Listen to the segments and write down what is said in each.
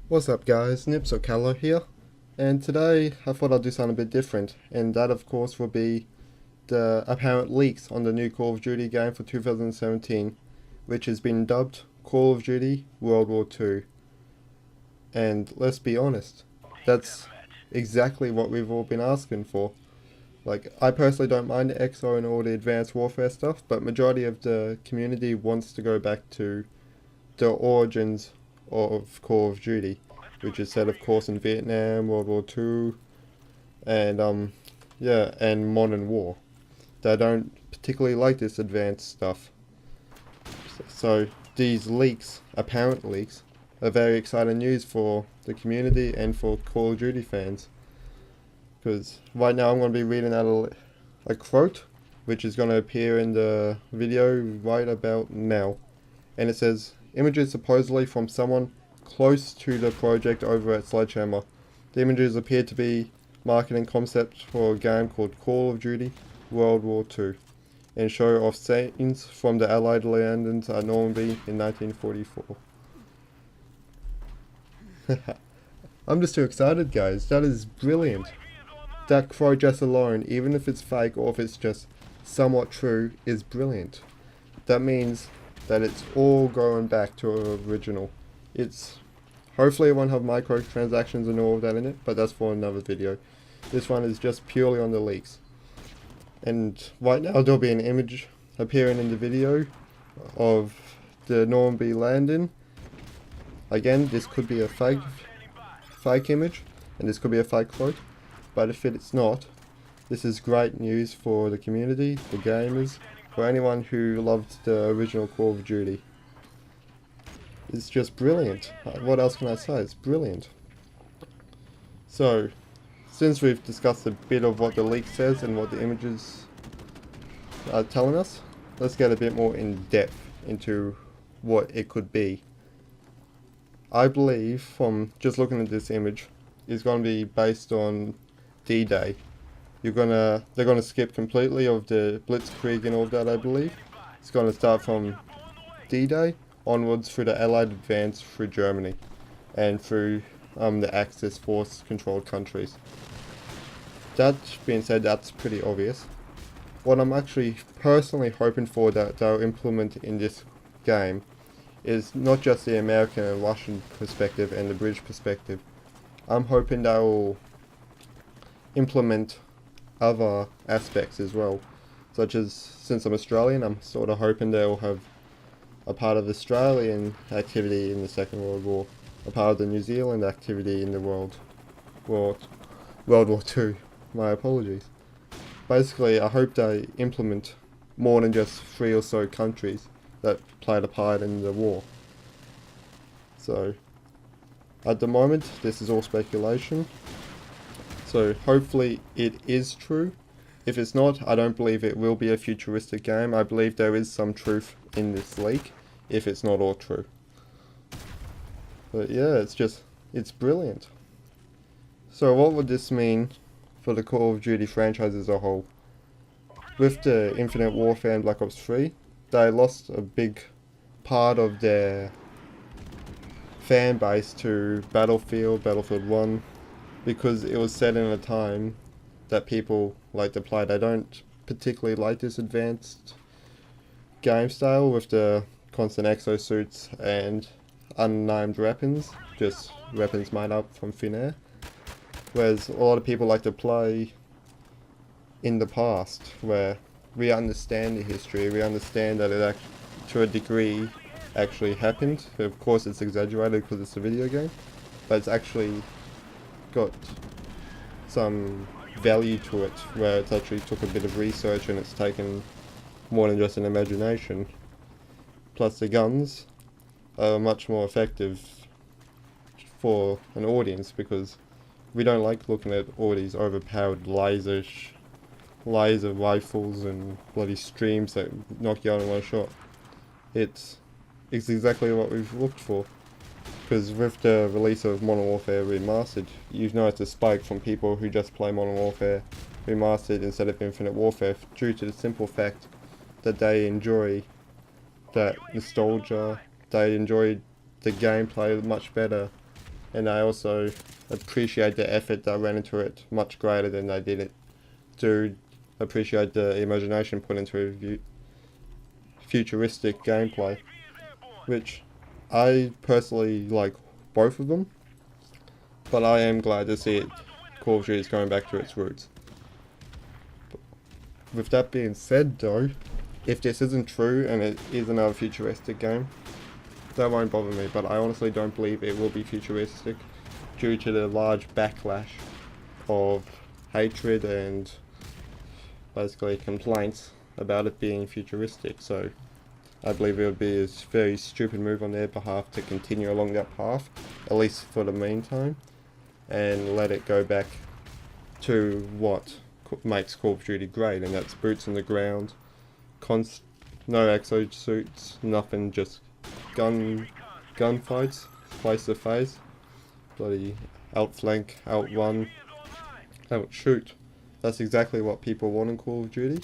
What's up guys, Nips or Callow here, and today I thought I'd do something a bit different, and that of course will be the apparent leaks on the new Call of Duty game for 2017, which has been dubbed Call of Duty World War II. And let's be honest, that's exactly what we've all been asking for. Like, I personally don't mind the XO and all the advanced warfare stuff, but majority of the community wants to go back to the origins of Call of Duty, which is set, of course, in Vietnam, World War Two, and and modern war. They don't particularly like this advanced stuff. So these leaks, apparent leaks, are very exciting news for the community and for Call of Duty fans. Because right now I'm going to be reading out a quote, which is going to appear in the video right about now. And it says, images supposedly from someone close to the project over at Sledgehammer. The images appear to be marketing concepts for a game called Call of Duty World War II, and show off scenes from the Allied landings at Normandy in 1944. I'm just too excited, guys. That is brilliant. That quote just alone, even if it's fake or if it's just somewhat true, is brilliant. That means that it's all going back to original. It's hopefully it won't have microtransactions and all of that in it, but that's for another video. This one is just purely on the leaks. And right now there'll be an image appearing in the video of the Normandy landing. Again, this could be a fake image, and this could be a fake quote, but if it's not, this is great news for the community, the gamers, for anyone who loved the original Call of Duty. It's just brilliant. What else can I say? It's brilliant. So, since we've discussed a bit of what the leak says and what the images are telling us, let's get a bit more in depth into what it could be. I believe, from just looking at this image, is going to be based on D-Day. They're gonna skip completely of the Blitzkrieg and all of that, I believe. It's gonna start from D-Day onwards through the Allied advance through Germany and through the Axis force controlled countries. That being said, that's pretty obvious. What I'm actually personally hoping for that they'll implement in this game is not just the American and Russian perspective and the British perspective. I'm hoping they'll implement other aspects as well, such as, since I'm Australian, I'm sort of hoping they'll have a part of Australian activity in the Second World War, a part of the New Zealand activity in the World War Two. My apologies. Basically, I hope they implement more than just 3 or so countries that played a part in the war. So, at the moment, this is all speculation. So hopefully it is true. If it's not, I don't believe it will be a futuristic game. I believe there is some truth in this leak, if it's not all true. But yeah, it's brilliant. So what would this mean for the Call of Duty franchise as a whole? With the Infinite Warfare and Black Ops 3, they lost a big part of their fan base to Battlefield 1, because it was set in a time that people like to play. They don't particularly like this advanced game style with the constant exosuits and unnamed weapons, just weapons made up from thin air. Whereas a lot of people like to play in the past, where we understand the history, we understand that it to a degree actually happened. Of course it's exaggerated because it's a video game, but it's actually got some value to it, where it's actually took a bit of research and it's taken more than just an imagination. Plus the guns are much more effective for an audience, because we don't like looking at all these overpowered laser rifles and bloody streams that knock you out in one shot. It's exactly what we've looked for. Because with the release of Modern Warfare Remastered, you've noticed a spike from people who just play Modern Warfare Remastered instead of Infinite Warfare, due to the simple fact that they enjoy that nostalgia, they enjoy the gameplay much better and I also appreciate the effort that went into it much greater than they did it. Do appreciate the imagination put into futuristic gameplay, which I personally like both of them, but I am glad to see it. Call of Duty is going back to its roots. With that being said though, if this isn't true and it is another futuristic game, that won't bother me, but I honestly don't believe it will be futuristic due to the large backlash of hatred and basically complaints about it being futuristic. So I believe it would be a very stupid move on their behalf to continue along that path, at least for the meantime, and let it go back to what makes Call of Duty great, and that's boots on the ground, no exosuits, nothing, just gunfights, face to face, bloody outflank, outrun, outshoot. That's exactly what people want in Call of Duty,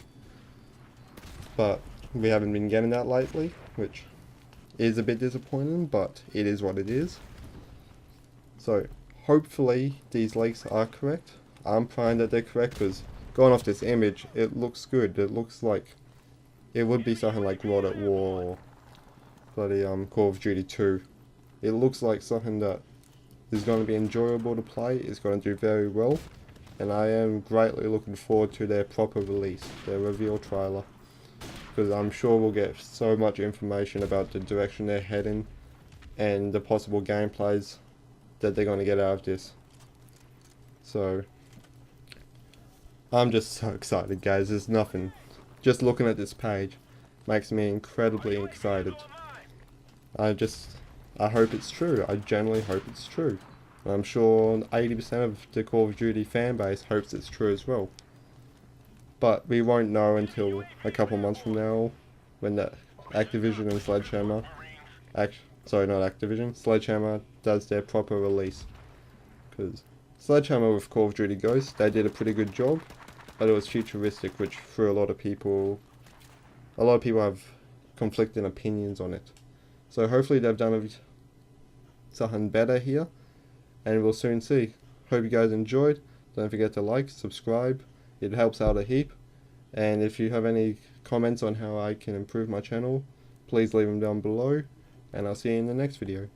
but we haven't been getting that lately, which is a bit disappointing, but it is what it is. So hopefully these leaks are correct. I'm praying that they're correct, because going off this image, it looks good. It looks like it would be something like World at War or bloody Call of Duty 2. It looks like something that is going to be enjoyable to play. It's going to do very well, and I am greatly looking forward to their proper release, their reveal trailer, because I'm sure we'll get so much information about the direction they're heading and the possible gameplays that they're going to get out of this. So I'm just so excited, guys. There's nothing, just looking at this page makes me incredibly excited. I hope it's true. I genuinely hope it's true. And I'm sure 80% of the Call of Duty fan base hopes it's true as well. But we won't know until a couple months from now, when the Activision and Sledgehammer, Sledgehammer does their proper release. Because Sledgehammer with Call of Duty Ghosts, they did a pretty good job, but it was futuristic, which for a lot of people have conflicting opinions on it. So hopefully they've done something better here, and we'll soon see. Hope you guys enjoyed. Don't forget to like, subscribe, it helps out a heap. And if you have any comments on how I can improve my channel, please leave them down below, and I'll see you in the next video.